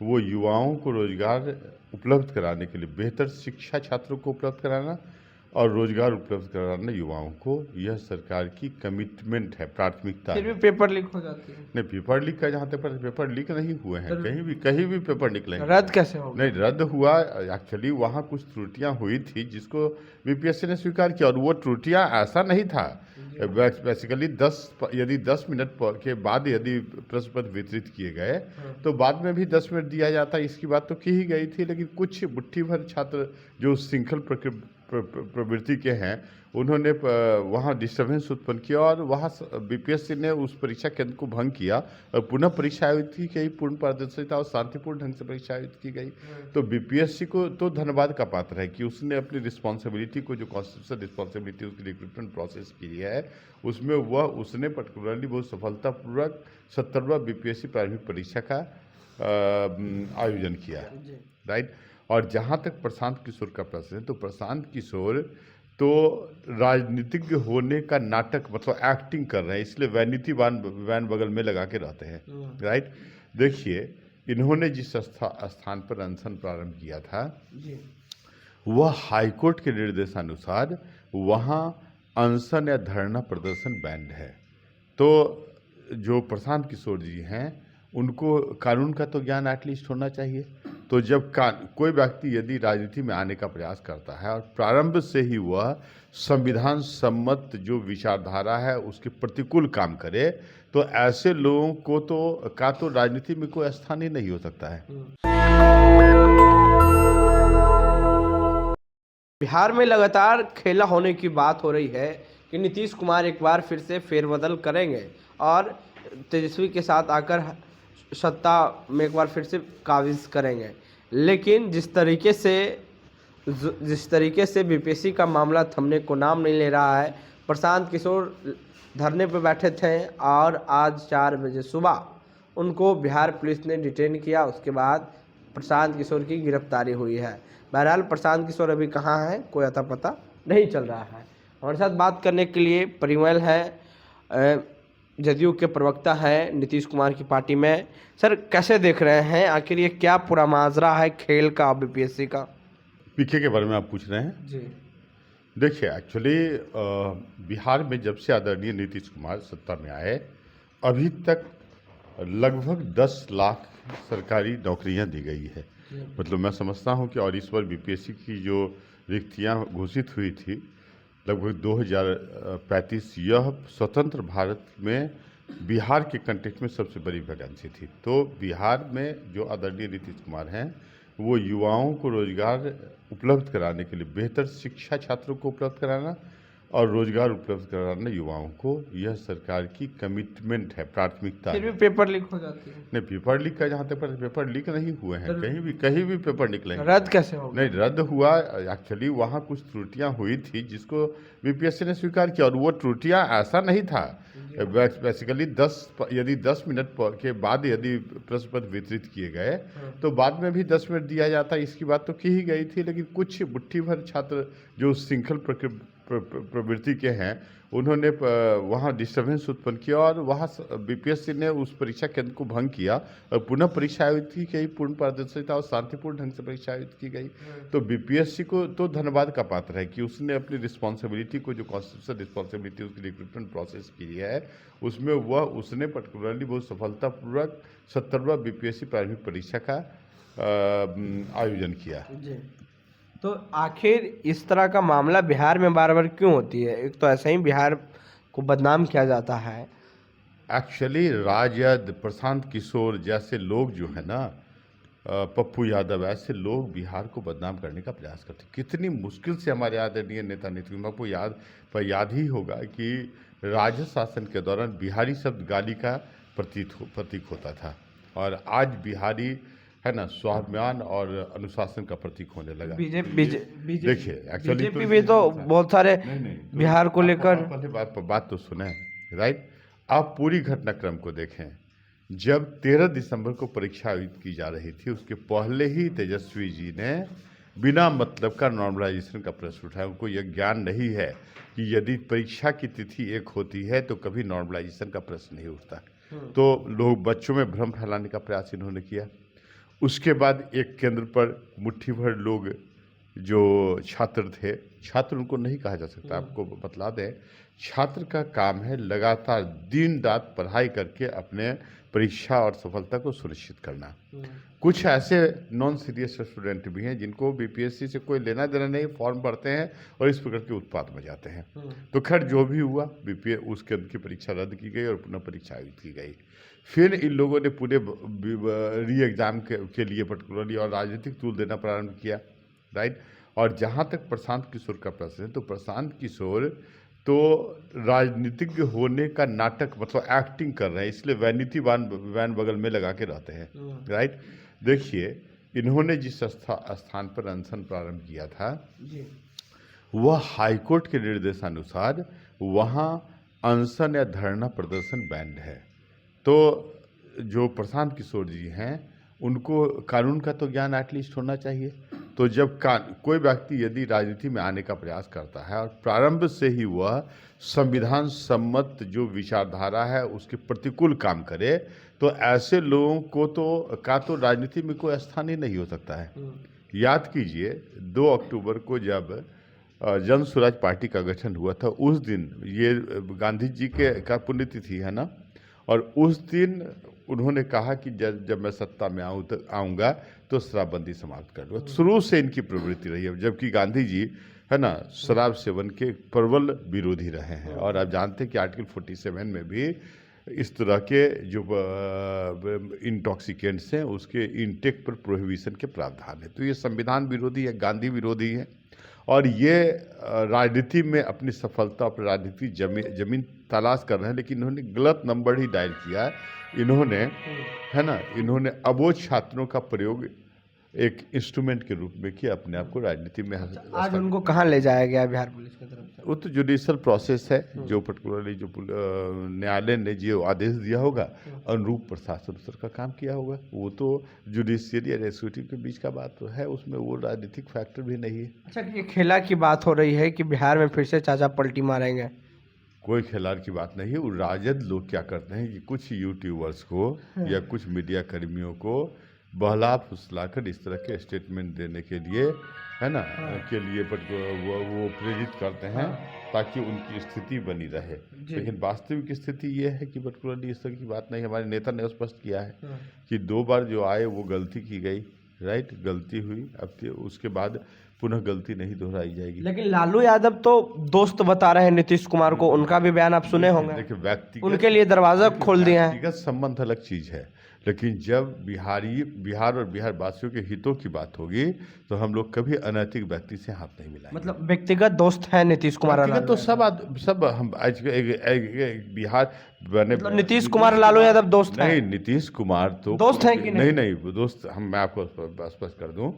वो युवाओं को रोजगार उपलब्ध कराने के लिए बेहतर शिक्षा छात्रों को उपलब्ध कराना और रोजगार उपलब्ध कराना युवाओं को, यह सरकार की कमिटमेंट है, प्राथमिकता फिर है। भी पेपर लीक हो जाती है। नहीं, पेपर लीक का जहाँ तक पेपर लीक नहीं हुए हैं, कहीं भी पेपर निकलेंगे। रद्द कैसे होगा? नहीं, रद्द हुआ, एक्चुअली वहाँ कुछ त्रुटियां हुई थी जिसको बीपीएससी ने स्वीकार किया, और वो त्रुटियां ऐसा नहीं था। बेसिकली यदि 10 मिनट के बाद यदि प्रश्न पत्र वितरित किए गए तो बाद में भी 10 मिनट दिया जाता, इसकी बात तो की ही गई थी। लेकिन कुछ मुट्ठी भर छात्र जो श्रृंखल प्रवृत्ति के हैं, उन्होंने वहाँ डिस्टर्बेंस उत्पन्न किया और वहाँ बीपीएससी ने उस परीक्षा केंद्र को भंग किया और पुनः परीक्षा आयोजित की गई। पूर्ण पारदर्शिता और शांतिपूर्ण ढंग से परीक्षा आयोजित की गई। तो बीपीएससी को तो धन्यवाद का पात्र है कि उसने अपनी रिस्पॉन्सिबिलिटी को, जो कॉन्स्टिट्यूशनल रिस्पॉन्सिबिलिटी उसकी रिक्रूटमेंट प्रोसेस की है, उसमें उसने पर्टिकुलरली बहुत सफलतापूर्वक 70वां बीपीएससी प्रारंभिक परीक्षा का आयोजन किया, राइट। और जहाँ तक प्रशांत किशोर का प्रश्न है, तो प्रशांत किशोर तो राजनीतिज्ञ होने का नाटक, मतलब एक्टिंग कर रहे हैं, इसलिए वैनिटी वैन बगल में लगा के रहते हैं, राइट। देखिए, इन्होंने जिस स्थान पर अनशन प्रारंभ किया था वह हाईकोर्ट के निर्देशानुसार वहाँ अनशन या धरना प्रदर्शन बैंड है। तो जो प्रशांत किशोर जी हैं, उनको कानून का तो ज्ञान एटलीस्ट होना चाहिए। तो जब कोई व्यक्ति यदि राजनीति में आने का प्रयास करता है और प्रारंभ से ही वह संविधान सम्मत जो विचारधारा है उसके प्रतिकूल काम करे, तो ऐसे लोगों को तो राजनीति में कोई स्थान ही नहीं हो सकता है। बिहार में लगातार खेला होने की बात हो रही है कि नीतीश कुमार एक बार फिर से फेरबदल करेंगे और तेजस्वी के साथ आकर सत्ता में एक बार फिर से काबिज करेंगे। लेकिन जिस तरीके से बीपीएससी का मामला थमने को नाम नहीं ले रहा है, प्रशांत किशोर धरने पर बैठे थे और आज 4 बजे सुबह उनको बिहार पुलिस ने डिटेन किया। उसके बाद प्रशांत किशोर की गिरफ्तारी हुई है। बहरहाल प्रशांत किशोर अभी कहाँ है, कोई अता पता नहीं चल रहा है। हमारे साथ बात करने के लिए परिमल है, जदयू के प्रवक्ता है नीतीश कुमार की पार्टी में। सर, कैसे देख रहे हैं, आखिर ये क्या पूरा माजरा है खेल का बीपीएससी का? पीके के बारे में आप पूछ रहे हैं जी। देखिए, एक्चुअली बिहार में जब से आदरणीय नीतीश कुमार सत्ता में आए, अभी तक लगभग 10 लाख सरकारी नौकरियां दी गई है। मतलब मैं समझता हूं कि, और इस बार बीपीएससी की जो रिक्तियां घोषित हुई थी लगभग 2035, यह स्वतंत्र भारत में बिहार के कंटेक्स्ट में सबसे बड़ी वैकेंसी थी। तो बिहार में जो आदरणीय नीतीश कुमार हैं, वो युवाओं को रोजगार उपलब्ध कराने के लिए बेहतर शिक्षा छात्रों को उपलब्ध कराना और रोजगार उपलब्ध कराना युवाओं को, यह सरकार की कमिटमेंट है, प्राथमिकता है। फिर भी पेपर लीक हो जाती है। नहीं, पेपर लीक का जहाँ तक पेपर लीक नहीं हुए हैं, कहीं भी पेपर निकलेंगे। रद्द कैसे होगा? नहीं, रद्द हुआ, एक्चुअली वहाँ कुछ त्रुटियां हुई थी जिसको बीपीएससी ने स्वीकार किया, और वो त्रुटियां ऐसा नहीं था। बेसिकली यदि 10 मिनट के बाद यदि प्रश्न पत्र वितरित किए गए तो बाद में भी 10 मिनट दिया जाता, इसकी बात तो की ही गई थी। लेकिन कुछ मुट्ठी भर छात्र जो श्रृंखल प्रवृत्ति के हैं, उन्होंने वहाँ डिस्टर्बेंस उत्पन्न किया और वहाँ बीपीएससी ने उस परीक्षा केंद्र को भंग किया और पुनः परीक्षा आयोजित की गई। पूर्ण पारदर्शिता और शांतिपूर्ण ढंग से परीक्षा आयोजित की गई। तो बीपीएससी को तो धन्यवाद का पात्र है कि उसने अपनी रिस्पॉन्सिबिलिटी को, जो कॉन्स्टिट्यूशनल रिस्पॉन्सिबिलिटी उसकी रिक्रूटमेंट प्रोसेस की है, उसमें उसने पर्टिकुलरली बहुत सफलतापूर्वक 70वां बीपीएससी प्रारंभिक परीक्षा का आयोजन किया। तो आखिर इस तरह का मामला बिहार में बार बार क्यों होती है? एक तो ऐसे ही बिहार को बदनाम किया जाता है। एक्चुअली राजद, प्रशांत किशोर जैसे लोग जो है ना, पप्पू यादव, ऐसे लोग बिहार को बदनाम करने का प्रयास करते। कितनी मुश्किल से हमारे आदरणीय नेता नीतीश कुमार को याद ही होगा कि राजद शासन के दौरान बिहारी शब्द गाली का प्रतीक होता था, और आज बिहारी है ना स्वाभिमान और अनुशासन का प्रतीक होने लगा। देखिए, एक्चुअली बीजेपी भी तो बहुत सारे बिहार को लेकर पहले बात तो सुने, राइट। आप पूरी घटनाक्रम को देखें। जब 13 दिसंबर को परीक्षा आयोजित की जा रही थी, उसके पहले ही तेजस्वी जी ने बिना मतलब का नॉर्मलाइजेशन का प्रश्न उठाया। उनको यह ज्ञान नहीं है कि यदि परीक्षा की तिथि एक होती है तो कभी नॉर्मलाइजेशन का प्रश्न नहीं उठता। तो लोग, बच्चों में भ्रम फैलाने का प्रयास इन्होंने किया। उसके बाद एक केंद्र पर मुट्ठी भर लोग जो छात्र थे, छात्र उनको नहीं कहा जा सकता, आपको बतला दें, छात्र का काम है लगातार दिन रात पढ़ाई करके अपने परीक्षा और सफलता को सुनिश्चित करना। कुछ ऐसे नॉन सीरियस स्टूडेंट भी हैं जिनको बीपीएससी से कोई लेना देना नहीं, फॉर्म भरते हैं और इस प्रकार के उत्पात में जाते हैं। तो खैर जो भी हुआ, उस केंद्र की परीक्षा रद्द की गई और पुनः परीक्षा आयोजित की गई। फिर इन लोगों ने पूरे री एग्ज़ाम के लिए पर्टिकुलरली और राजनीतिक टूल देना प्रारंभ किया, राइट। और जहाँ तक प्रशांत किशोर का प्रश्न है, तो प्रशांत किशोर तो राजनीतिक होने का नाटक मतलब एक्टिंग कर रहे हैं, इसलिए वैनिटी वैन बगल में लगा के रहते हैं, राइट। देखिए, इन्होंने जिस स्थान पर अनशन प्रारंभ किया था वह हाईकोर्ट के निर्देशानुसार वहाँ अनशन या धरना प्रदर्शन बैंड है। तो जो प्रशांत किशोर जी हैं उनको कानून का तो ज्ञान एटलीस्ट होना चाहिए। तो जब कोई व्यक्ति यदि राजनीति में आने का प्रयास करता है और प्रारंभ से ही वह संविधान सम्मत जो विचारधारा है उसके प्रतिकूल काम करे, तो ऐसे लोगों को तो राजनीति में कोई स्थान ही नहीं हो सकता है। याद कीजिए 2 अक्टूबर को जब जन स्वराज पार्टी का गठन हुआ था, उस दिन ये गांधी जी का पुण्यतिथि है ना, और उस दिन उन्होंने कहा कि जब मैं सत्ता में आऊँगा तो शराबबंदी समाप्त कर दूँगा। शुरू से इनकी प्रवृत्ति रही है, जबकि गांधी जी है ना शराब सेवन के प्रबल विरोधी रहे हैं। और आप जानते हैं कि आर्टिकल 47 में भी इस तरह के जो इंटॉक्सिकेंट्स हैं उसके इंटेक पर प्रोहिबिशन के प्रावधान है। तो ये संविधान विरोधी है, गांधी विरोधी है, और ये राजनीति में अपनी सफलता, अपनी राजनीतिक जमीन तलाश कर रहे हैं। लेकिन इन्होंने गलत नंबर ही डायल किया है। इन्होंने है ना, इन्होंने अबोध छात्रों का प्रयोग एक इंस्ट्रूमेंट के रूप में किया अपने आप को राजनीति में। आज उनको कहाँ ले जाया गया बिहार पुलिस की तरफ से? वो तो जुडिशियल प्रोसेस है, जो पर्टिकुलरली जो न्यायालय ने जो आदेश दिया होगा, अनुरूप प्रशासन उस का काम किया होगा। वो तो जुडिशियरी और एग्जीक्यूटिव के बीच का बात तो है, उसमें वो राजनीतिक फैक्टर भी नहीं है। अच्छा, ये खेला की बात हो रही है कि बिहार में फिर से चाचा पलटी मारेंगे। कोई खिलाड़ की बात नहीं है। वो राजद लोग क्या करते हैं कि कुछ यूट्यूबर्स को या कुछ मीडिया कर्मियों को बहला फुसलाकर इस तरह के स्टेटमेंट देने के लिए है ना के लिए वो प्रेरित करते हैं ताकि उनकी स्थिति बनी रहे। लेकिन वास्तविक स्थिति ये है कि पर्टिकुलरली इस तरह की बात नहीं। हमारे नेता ने स्पष्ट किया है कि 2 बार जो आए वो गलती की गई, राइट, गलती हुई, अब उसके बाद पुनः गलती नहीं दोहराई जाएगी। लेकिन लालू यादव तो दोस्त बता रहे हैं नीतीश कुमार को, उनका भी बयान आप सुने होंगे। देखिए, व्यक्तिगत उनके लिए दरवाजा खोल दिया है। व्यक्तिगत संबंध अलग चीज है, लेकिन जब बिहार और बिहार वासियों के हितों की बात होगी तो हम लोग कभी अनैतिक व्यक्ति से हाथ नहीं मिलाएंगे। मतलब व्यक्तिगत दोस्त है नीतीश कुमार और तो सब हम आज बिहार मतलब नीतीश कुमार और लालू यादव दोस्त हैं? नहीं, नीतीश कुमार तो दोस्त हैं कि नहीं वो दोस्त मैं आपको स्पष्ट कर दूं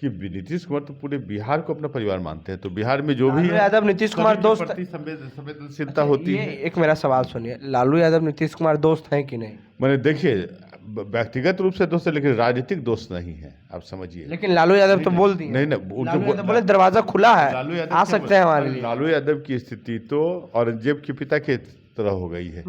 कि नीतीश कुमार तो पूरे बिहार को अपना परिवार मानते हैं। तो बिहार में जो भी लालू यादव नीतीश कुमार दोस्त संवेदनशीलता होती है। एक मेरा सवाल सुनिए, लालू यादव नीतीश कुमार दोस्त हैं कि नहीं? मैंने देखिए व्यक्तिगत रूप से दोस्त है, लेकिन राजनीतिक दोस्त नहीं है, आप समझिए। लेकिन लालू यादव तो बोल दिए। नहीं, उनको बोले दरवाजा खुला है, आ सकते हैं हमारे लिए। लालू यादव की स्थिति तो औरंगजेब के पिता के तरह हो गई है,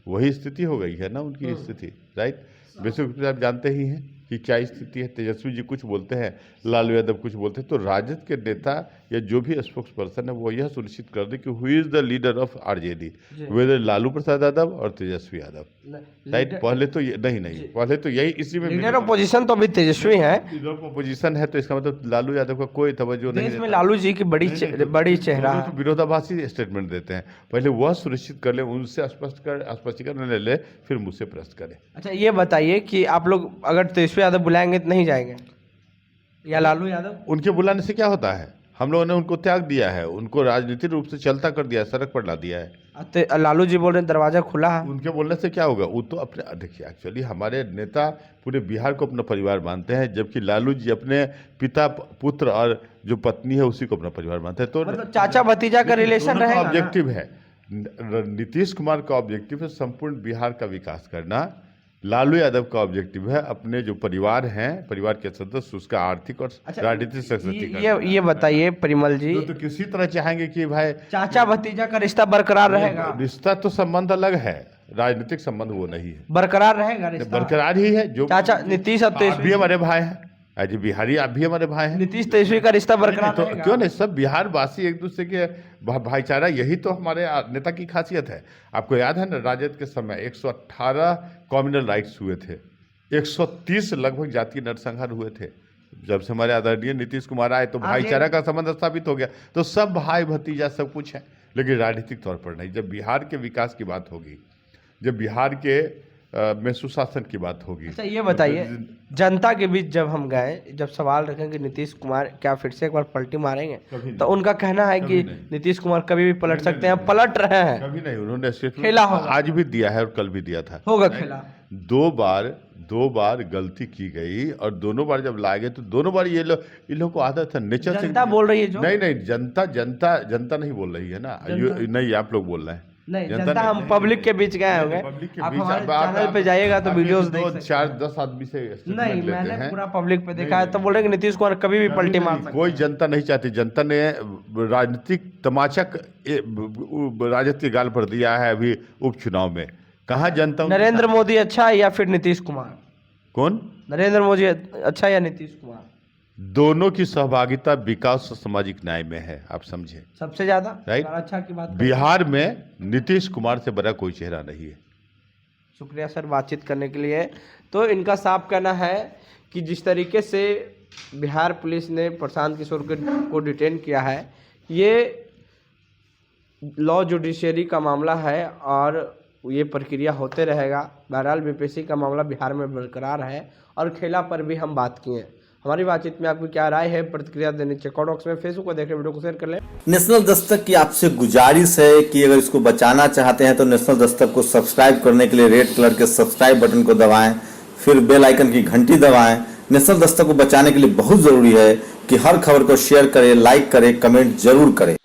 वही स्थिति हो गई है ना उनकी स्थिति, राइट। बेसिक आप जानते ही हैं कि क्या स्थिति है। तेजस्वी जी कुछ बोलते हैं, लालू यादव कुछ बोलते हैं। तो राजद के नेता या जो भी स्पोक्स पर्सन है वो यह सुनिश्चित कर दे कि who is the leader of RJD, whether Lalu Prasad Yadav और तेजस्वी यादव, राइट। पहले तो पहले तो यही इसी में लीडर ऑपोजिशन तो अभी तेजस्वी है। लीडर ऑपोजिशन है तो इसका मतलब लालू यादव का कोई तवज्जो नहीं। इसमें लालू जी की बड़ी चेहरा है। तो विरोधाभासी स्टेटमेंट देते हैं। पहले वह सुनिश्चित कर ले, उनसे स्पष्टीकरण ले ले, फिर मुझसे प्रश्न करे। अच्छा, ये बताइए कि आप लोग अगर तेजस्वी यादव बुलाएंगे तो नहीं जाएंगे, या लालू यादव? उनके बुलाने से क्या होता है? हम लोगों ने उनको त्याग दिया है, उनको राजनीतिक रूप से चलता कर दिया है, सड़क पर ला दिया है। लालू जी बोल रहे हैं दरवाजा खुला है। उनके बोलने से क्या होगा? वो तो अपने देखिए, एक्चुअली हमारे नेता पूरे बिहार को अपना परिवार मानते हैं, जबकि लालू जी अपने पिता, पुत्र और जो पत्नी है उसी को अपना परिवार मानते हैं। तो मतलब चाचा भतीजा का रिलेशन रहेगा। ऑब्जेक्टिव है, नीतीश कुमार का ऑब्जेक्टिव है संपूर्ण बिहार का विकास करना। लालू यादव का ऑब्जेक्टिव है अपने जो परिवार हैं, परिवार के सदस्य, उसका आर्थिक और राजनीतिक सशक्तिकरण। ये बताइए परिमल जी, तो किसी तरह चाहेंगे कि भाई चाचा भतीजा का रिश्ता बरकरार रहेगा? रिश्ता तो संबंध अलग है, राजनीतिक संबंध वो नहीं है, बरकरार रहेगा रिश्ता? बरकरार ही है। जो चाचा नीतीश अब आप तेजस्वी, भी हमारे भाई हैं, आज बिहारी आप भी हमारे भाई हैं, नीतीश तेजस्वी का रिश्ता बरकरार तो रहेगा? क्यों नहीं, सब बिहार वासी एक दूसरे के भाईचारा, यही तो हमारे नेता की खासियत है। आपको याद है ना, राजद के समय 118 कम्युनल राइट्स हुए थे, 130 लगभग जातीय नरसंहार हुए थे। जब से हमारे आदरणीय नीतीश कुमार आए तो भाईचारा का संबंध स्थापित हो गया, तो सब भाई भतीजा सब कुछ है, लेकिन राजनीतिक तौर पर नहीं। जब बिहार के विकास की बात होगी, जब बिहार के में सुशासन की बात होगी। अच्छा ये बताइए, जनता के बीच जब हम गए, जब सवाल रखें कि नीतीश कुमार क्या फिर से एक बार पलटी मारेंगे, तो उनका कहना है कि नीतीश कुमार कभी भी पलट सकते हैं, पलट रहे हैं। कभी नहीं, उन्होंने खेला होगा, आज भी दिया है और कल भी दिया था, होगा खेला। दो बार गलती की गई और दोनों बार जब लाए गए तो दोनों बार ये लोग को आदत है नेचर से। जनता बोल रही है जो? नहीं, जनता नहीं बोल रही है ना, नहीं आप लोग बोल रहे हैं। नहीं, जनता हम पब्लिक के बीच गए होंगे, आप हमारे चैनल पे जाइएगा तो वीडियोस देख सकते हैं। 4-10 आदमी से नहीं, मैंने पूरा पब्लिक पे देखा है, तो बोल रहे हैं कि नीतीश कुमार कभी भी पलटी मार सकते हैं। कोई जनता नहीं चाहती, जनता ने राजनीतिक तमाचा राजद के गाल पर दिया है अभी उपचुनाव में। कहाँ जनता? नरेंद्र मोदी अच्छा है या फिर नीतीश कुमार? कौन? नरेंद्र मोदी अच्छा या नीतीश कुमार? दोनों की सहभागिता विकास और सामाजिक न्याय में है, आप समझे, सबसे ज्यादा राइट। अच्छा की बात बिहार में नीतीश कुमार से बड़ा कोई चेहरा नहीं है। शुक्रिया सर बातचीत करने के लिए। तो इनका साफ कहना है कि जिस तरीके से बिहार पुलिस ने प्रशांत किशोर को डिटेन किया है, ये लॉ जुडिशरी का मामला है और ये प्रक्रिया होते रहेगा। बहरहाल बीपीएससी का मामला बिहार में बरकरार है और खेला पर भी हम बात किए। हमारी बातचीत में आपकी क्या राय है, प्रतिक्रिया देने नीचे कमेंट बॉक्स में, फेसबुक को देख रहे वीडियो को शेयर कर लें। नेशनल दस्तक की आपसे गुजारिश है कि अगर इसको बचाना चाहते हैं तो नेशनल दस्तक को सब्सक्राइब करने के लिए रेड कलर के सब्सक्राइब बटन को दबाएं, फिर बेल आइकन की घंटी दबाएं। नेशनल दस्तक को बचाने के लिए बहुत जरूरी है कि हर खबर को शेयर करें, लाइक करें, कमेंट जरूर करें।